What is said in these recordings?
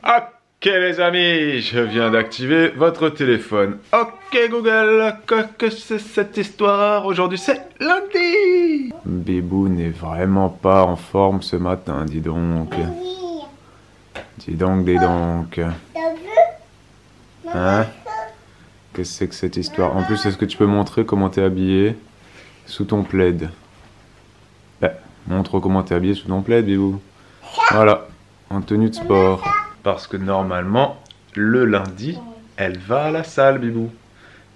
Ok les amis, je viens d'activer votre téléphone. Ok Google, que c'est cette histoire? Aujourd'hui c'est lundi. Bibou n'est vraiment pas en forme ce matin, dis donc. Dis donc, dis donc. T'as vu? Hein? Qu'est-ce que c'est que cette histoire? En plus, est-ce que tu peux montrer comment t'es habillé sous ton plaid? Montre comment t'es habillé sous ton plaid, Bibou. Voilà, en tenue de sport. Parce que normalement, le lundi, elle va à la salle, Bibou.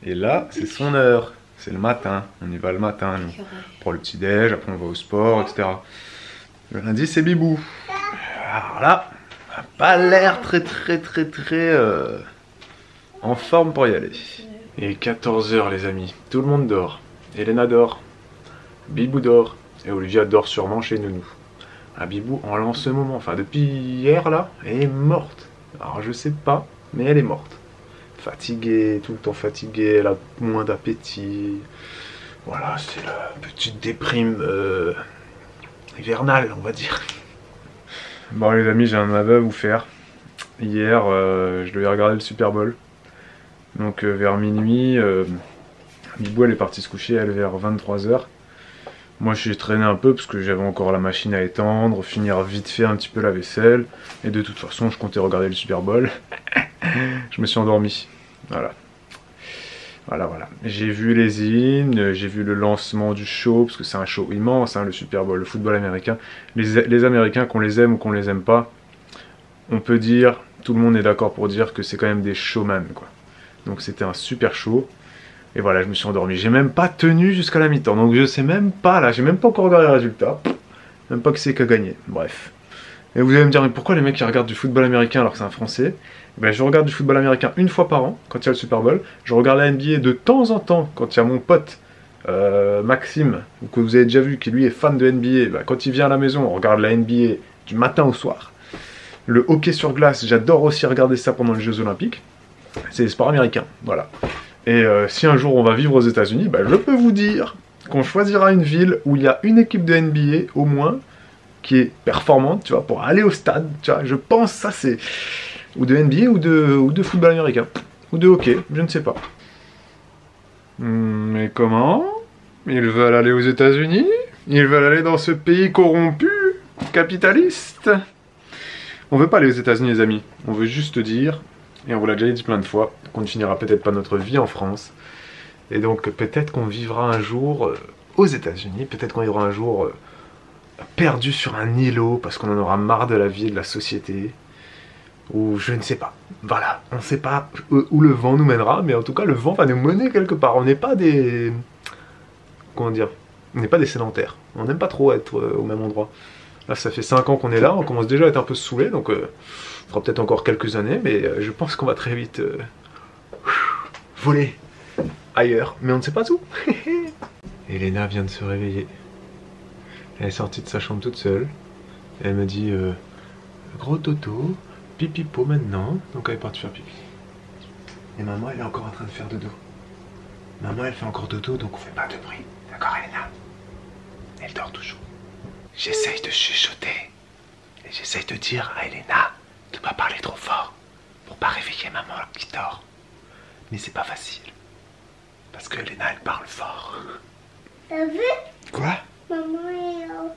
Et là, c'est son heure. C'est le matin. On y va le matin, nous. On prend le petit-déj, après on va au sport, etc. Le lundi, c'est Bibou. Alors là, elle n'a pas l'air très en forme pour y aller. Il est 14 h, les amis. Tout le monde dort. Elena dort. Bibou dort. Et Olivia dort sûrement chez Nounou. Ah, Bibou, en ce moment, enfin depuis hier là, elle est morte. Alors je sais pas, mais elle est morte. Fatiguée, tout le temps fatiguée, elle a moins d'appétit. Voilà, c'est la petite déprime hivernale, on va dire. Bon les amis, j'ai un aveu à vous faire. Hier, je devais regarder le Super Bowl. Donc vers minuit, Bibou elle est partie se coucher, elle vers 23 h. Moi j'ai traîné un peu parce que j'avais encore la machine à étendre, finir vite fait un petit peu la vaisselle. Et de toute façon je comptais regarder le Super Bowl. Je me suis endormi. Voilà. Voilà. J'ai vu les hymnes, j'ai vu le lancement du show, parce que c'est un show immense, hein, le Super Bowl, le football américain. Les Américains, qu'on les aime ou qu'on les aime pas, on peut dire, tout le monde est d'accord pour dire que c'est quand même des showman, quoi. Donc c'était un super show. Et voilà, je me suis endormi. J'ai même pas tenu jusqu'à la mi-temps. Donc je sais même pas, là, j'ai même pas encore regardé les résultats. Même pas qui c'est qui a gagné. Bref. Et vous allez me dire, mais pourquoi les mecs qui regardent du football américain alors que c'est un Français? Ben, je regarde du football américain une fois par an, quand il y a le Super Bowl. Je regarde la NBA de temps en temps, quand il y a mon pote Maxime, que vous avez déjà vu, qui lui est fan de NBA. Ben, quand il vient à la maison, on regarde la NBA du matin au soir. Le hockey sur glace, j'adore aussi regarder ça pendant les Jeux Olympiques. C'est des sports américains, voilà. Et si un jour on va vivre aux États-Unis, bah, je peux vous dire qu'on choisira une ville où il y a une équipe de NBA au moins qui est performante, tu vois, pour aller au stade. Tu vois, je pense ça c'est ou de NBA ou de football américain ou de hockey, je ne sais pas. Mais comment? Ils veulent aller aux États-Unis? Ils veulent aller dans ce pays corrompu, capitaliste? On veut pas aller aux États-Unis, les amis. On veut juste dire, et on vous l'a déjà dit plein de fois, qu'on ne finira peut-être pas notre vie en France. Et donc peut-être qu'on vivra un jour aux États-Unis, peut-être qu'on vivra un jour perdu sur un îlot parce qu'on en aura marre de la vie et de la société. Ou je ne sais pas. Voilà, on ne sait pas où le vent nous mènera, mais en tout cas le vent va nous mener quelque part. On n'est pas des... Comment dire? On n'est pas des sédentaires. On n'aime pas trop être au même endroit. Là ça fait 5 ans qu'on est là, on commence déjà à être un peu saoulés, donc... Il faudra peut-être encore quelques années, mais je pense qu'on va très vite voler ailleurs. Mais on ne sait pas où. Elena vient de se réveiller. Elle est sortie de sa chambre toute seule. Elle me dit gros toto, pipipo maintenant. Donc elle est partie faire pipi. Et maman, elle est encore en train de faire dodo. Maman, elle fait encore dodo, donc on fait pas de bruit. D'accord, Elena? Elle dort toujours. J'essaye de chuchoter. Et j'essaye de dire à Elena de pas parler trop fort pour pas réveiller maman qui dort. Mais c'est pas facile. Parce que Elena, elle parle fort. T'as vu? Quoi? Maman est là.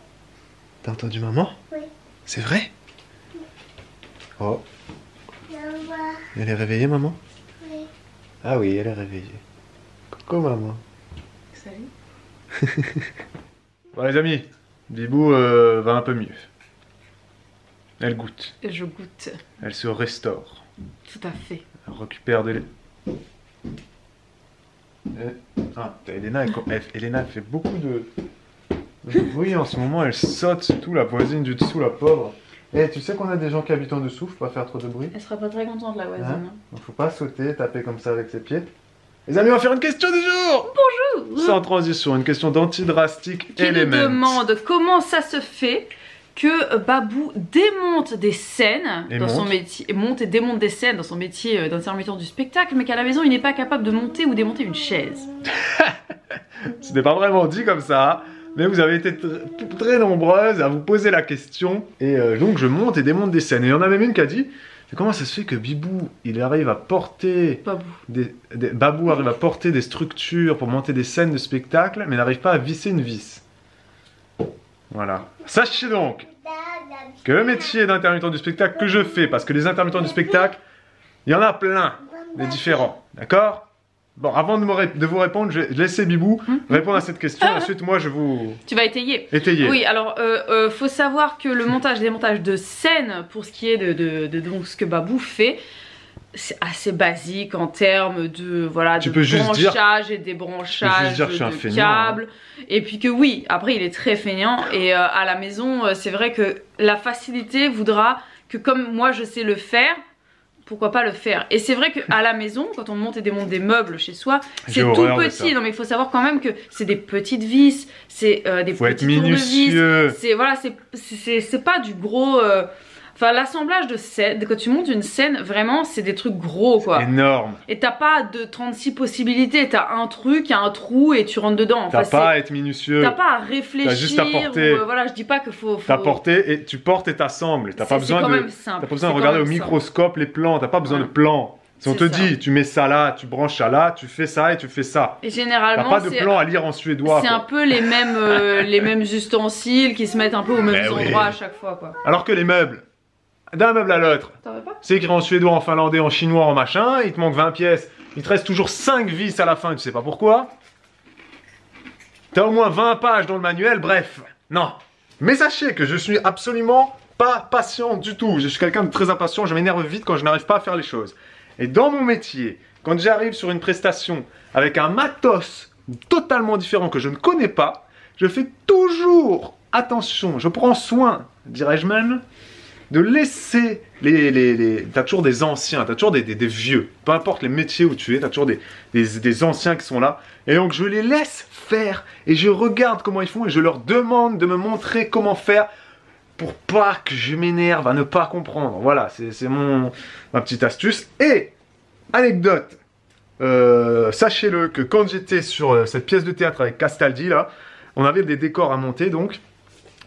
T'as entendu maman? Oui. C'est vrai? Oh. Là-bas. Elle est réveillée, maman? Oui. Ah oui, elle est réveillée. Coucou, maman. Salut. Bon, les amis, Bibou va un peu mieux. Elle goûte. Je goûte. Elle se restaure. Tout à fait. Elle récupère de Elena, Elena fait beaucoup de bruit en ce moment. Elle saute tout, la voisine du dessous, la pauvre. Eh, tu sais qu'on a des gens qui habitent en dessous, faut pas faire trop de bruit. Elle sera pas très contente, la voisine. Hein? Donc faut pas sauter, taper comme ça avec ses pieds. Les amis, on va faire une question du jour. Bonjour. Sans transition, une question d'antidrastique Qui nous Element. demande comment ça se fait que Babou démonte des scènes Et dans son monte. métier, monte et démonte des scènes dans son métier d'intermittent du spectacle, mais qu'à la maison il n'est pas capable de monter ou démonter une chaise. Ce n'est pas vraiment dit comme ça, mais vous avez été très nombreuses à vous poser la question. Et donc je monte et démonte des scènes. Et il y en a même une qui a dit, c'est comment ça se fait que Bibou, il arrive à porter... Babou. Babou arrive à porter des structures pour monter des scènes de spectacle, mais n'arrive pas à visser une vis. Voilà. Sachez donc que le métier d'intermittent du spectacle que je fais, parce que les intermittents du spectacle, il y en a plein, des différents, d'accord? Bon, avant de vous répondre, je vais laisser Bibou répondre à cette question, ensuite moi je vous... Tu vas étayer. Étayer. Oui, alors faut savoir que le montage, démontage de scène, pour ce qui est de donc, ce que Babou fait, c'est assez basique en termes de voilà Tu de peux juste branchage dire- et débranchage dire que je suis un de feignant, câbles. Et puis que oui, après il est très feignant et à la maison, c'est vrai que la facilité voudra que comme moi je sais le faire, pourquoi pas le faire. Et c'est vrai qu'à la maison, quand on monte et démonte des meubles chez soi, c'est tout horreur de petit. ça. Non mais il faut savoir quand même que c'est des petites vis, c'est des Faut être petits tournevis. minutieux. C'est voilà, c'est pas du gros. Enfin, l'assemblage de scène, quand tu montes une scène, vraiment, c'est des trucs gros quoi. Énorme. Et t'as pas de 36 possibilités, t'as un truc, un trou et tu rentres dedans. Enfin, T'as pas à être minutieux. t'as pas à réfléchir. T'as juste à porter. Ou, voilà, je dis pas qu'il faut. T'as porté et tu portes et t'assembles. T'as pas besoin quand de... même simple. T'as pas besoin C'est de quand regarder au même simple. microscope les plans, t'as pas besoin de plans. Si on C'est te ça. dit, tu mets ça là, tu branches ça là, tu fais ça et tu fais ça. Et T'as généralement, pas de plan à lire en suédois. c'est quoi. un peu les mêmes ustensiles qui se mettent un peu aux mêmes Ben oui. endroits à chaque fois quoi. Alors que les meubles, d'un meuble à l'autre, T'en veux pas? c'est écrit en suédois, en finlandais, en chinois, en machin, il te manque 20 pièces, il te reste toujours 5 vis à la fin, tu sais pas pourquoi. T'as au moins 20 pages dans le manuel, bref. Non. Mais sachez que je suis absolument pas patient du tout. Je suis quelqu'un de très impatient, je m'énerve vite quand je n'arrive pas à faire les choses. Et dans mon métier, quand j'arrive sur une prestation avec un matos totalement différent que je ne connais pas, je fais toujours attention, je prends soin, dirais-je même, de laisser t'as toujours des anciens, t'as toujours des vieux. Peu importe les métiers où tu es, t'as toujours des anciens qui sont là. Et donc je les laisse faire et je regarde comment ils font et je leur demande de me montrer comment faire pour pas que je m'énerve à ne pas comprendre. Voilà, c'est ma petite astuce. Et, anecdote, sachez-le que quand j'étais sur cette pièce de théâtre avec Castaldi, là, on avait des décors à monter, donc.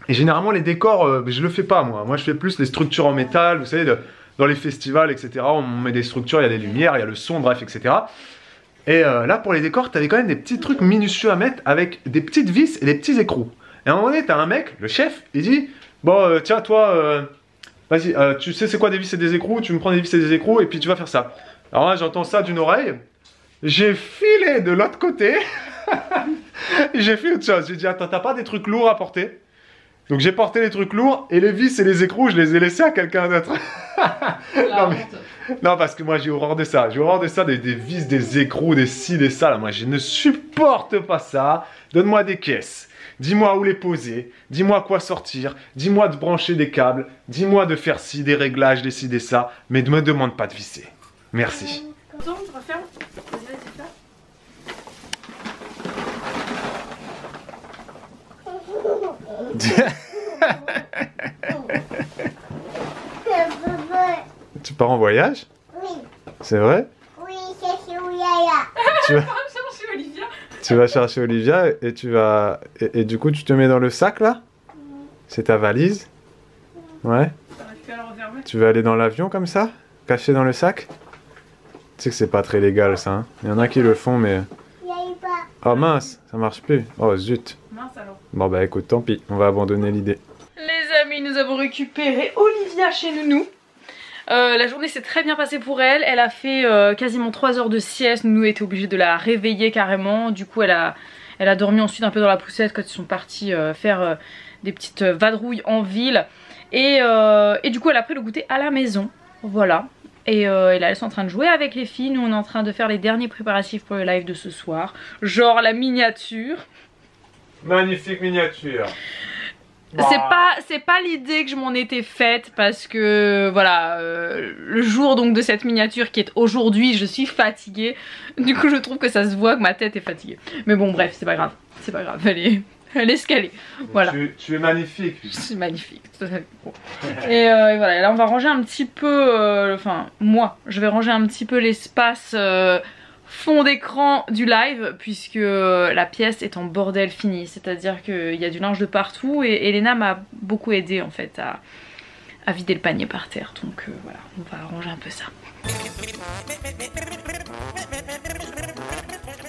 Et généralement, les décors, je le fais pas, moi. Moi, je fais plus les structures en métal, vous savez, dans les festivals, etc. On met des structures, il y a des lumières, il y a le son, bref, etc. Et là, pour les décors, t'avais quand même des petits trucs minutieux à mettre avec des petites vis et des petits écrous. Et à un moment donné, t'as un mec, le chef, il dit... Bon, tiens, toi, vas-y, tu sais c'est quoi des vis et des écrous? Tu me prends des vis et des écrous et puis tu vas faire ça. Alors là, j'entends ça d'une oreille. J'ai filé de l'autre côté. J'ai fait autre chose. J'ai dit, attends, t'as pas des trucs lourds à porter? Donc j'ai porté les trucs lourds et les vis et les écrous, je les ai laissés à quelqu'un d'autre. La Non, mais- honte. Non, parce que moi j'ai horreur de ça. J'ai horreur de ça, des vis, des écrous, des ci, des ça. Là. Moi je ne supporte pas ça. Donne-moi des caisses. Dis-moi où les poser. Dis-moi quoi sortir. Dis-moi de brancher des câbles. Dis-moi de faire ci, des réglages, des ci, des ça. Mais ne me demande pas de visser. Merci. Attends, referme. Vas-y, vas-y, fais. Tu pars en voyage? Oui, C'est vrai? oui, c'est où Yaya. tu, vas, Chercher Olivia. tu vas chercher Olivia et tu vas... Et du coup tu te mets dans le sac là? C'est ta valise? Ouais? T'arrives qu'à la refermer. Tu veux aller dans l'avion comme ça? Caché dans le sac? Tu sais que c'est pas très légal ça, hein? Il y en a qui le font mais... Yaya pas. Oh mince, ça marche plus. Oh zut. Mince alors. Bon bah écoute, tant pis, on va abandonner l'idée. Les amis, nous avons récupéré Olivia chez Nounou. La journée s'est très bien passée pour elle. Elle a fait quasiment 3 heures de sieste. Nounou était obligée de la réveiller carrément. Du coup, elle a dormi ensuite un peu dans la poussette quand ils sont partis faire des petites vadrouilles en ville. Et du coup, elle a pris le goûter à la maison. Voilà. Et là, elles sont en train de jouer avec les filles. Nous, on est en train de faire les derniers préparatifs pour le live de ce soir. Genre la miniature. Magnifique miniature. C'est pas l'idée que je m'en étais faite parce que voilà le jour donc de cette miniature qui est aujourd'hui, je suis fatiguée. Du coup je trouve que ça se voit que ma tête est fatiguée. Mais bon bref, c'est pas grave, elle est ce qu'elle est. Voilà. Tu es magnifique. C'est magnifique. Tout à fait. Bon. Et voilà, là on va ranger un petit peu, enfin moi je vais ranger un petit peu l'espace fond d'écran du live puisque la pièce est en bordel fini, c'est à dire qu'il y a du linge de partout et Elena m'a beaucoup aidé en fait à vider le panier par terre. Donc voilà, on va arranger un peu ça.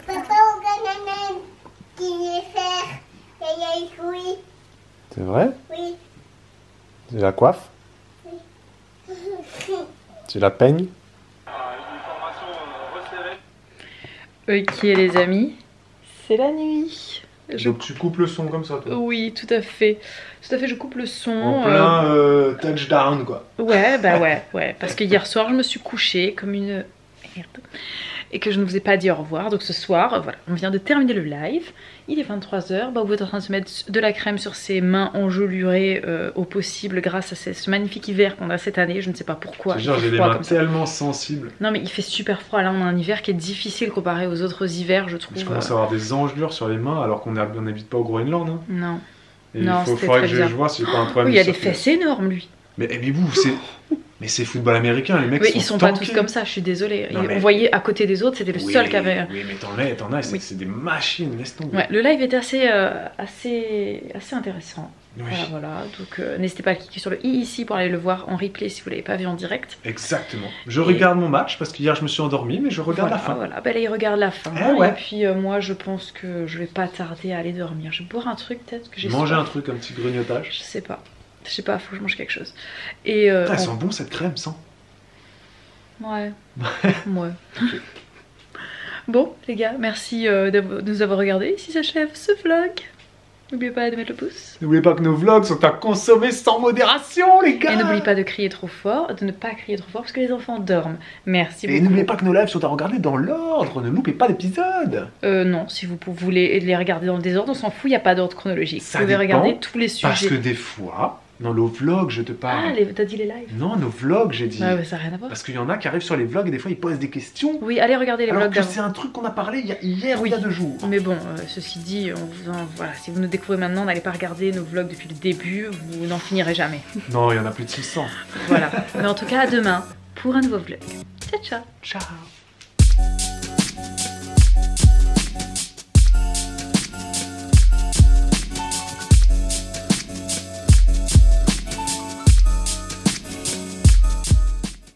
Papa, regarde la qui est faire. Et les fruits. C'est vrai? Oui. Tu la coiffes? Tu la peignes? Ok les amis, c'est la nuit. Donc tu coupes le son comme ça, toi? Oui, tout à fait. Tout à fait, je coupe le son. En plein touchdown, quoi. Ouais, bah ouais. Parce que hier soir, je me suis couchée comme une merde. Et que je ne vous ai pas dit au revoir. Donc ce soir, voilà, on vient de terminer le live. Il est 23 h. Bah, vous êtes en train de se mettre de la crème sur ses mains engelurées au possible grâce à ce magnifique hiver qu'on a cette année. Je ne sais pas pourquoi. Genre, j'ai des mains tellement sensibles. Non, mais il fait super froid. Là, on a un hiver qui est difficile comparé aux autres hivers, je trouve. Je commence à avoir des engelures sur les mains alors qu'on n'habite pas au Groenland. Hein. Non. Et non, il faudrait que je vois si c'est pas un problème. Oui, il y a des fesses énormes, lui. Mais vous, c'est. Mais c'est football américain, les mecs oui, sont ils sont tankés. pas tous comme ça, je suis désolée. Non, mais... On voyait à côté des autres, c'était le seul qui avait... Oui, mais t'en as, c'est des machines, laisse tomber. Ouais, le live était assez intéressant. Oui. Voilà. Donc n'hésitez pas à cliquer sur le i ici pour aller le voir en replay si vous l'avez pas vu en direct. Exactement. Je regarde mon match parce qu'hier je me suis endormi, mais je regarde la fin. Voilà, ben là il regarde la fin. Ouais. Et puis moi je pense que je vais pas tarder à aller dormir. Je vais boire un truc peut-être que j'ai Manger un truc, un petit grignotage. Je sais pas, faut que je mange quelque chose. Et elle sent bon cette crème, sans. Ouais. Bon les gars, merci de nous avoir regardés. Ici s'achève ce vlog. N'oubliez pas de mettre le pouce. N'oubliez pas que nos vlogs sont à consommer sans modération, les gars. Et n'oubliez pas de crier trop fort, de ne pas crier trop fort parce que les enfants dorment. Merci beaucoup. Et n'oubliez pas que nos lives sont à regarder dans l'ordre, ne loupez pas d'épisodes. Non, si vous voulez les regarder dans le désordre, on s'en fout, il n'y a pas d'ordre chronologique. Ça vous pouvez dépend, regarder tous les sujets. Parce que des fois, dans nos vlogs, je te parle. Ah, t'as dit les lives? Non, nos vlogs, j'ai dit. Ouais, mais ça n'a rien à voir. Parce qu'il y en a qui arrivent sur les vlogs et des fois ils posent des questions. Oui, allez regarder les alors vlogs que d'avant. c'est un truc qu'on a parlé hier ou il y a 2 jours. Mais bon, ceci dit, voilà, si vous nous découvrez maintenant, n'allez pas regarder nos vlogs depuis le début, vous n'en finirez jamais. Non, il y en a plus de 600. Voilà. Mais en tout cas, à demain pour un nouveau vlog. Ciao, ciao. Ciao.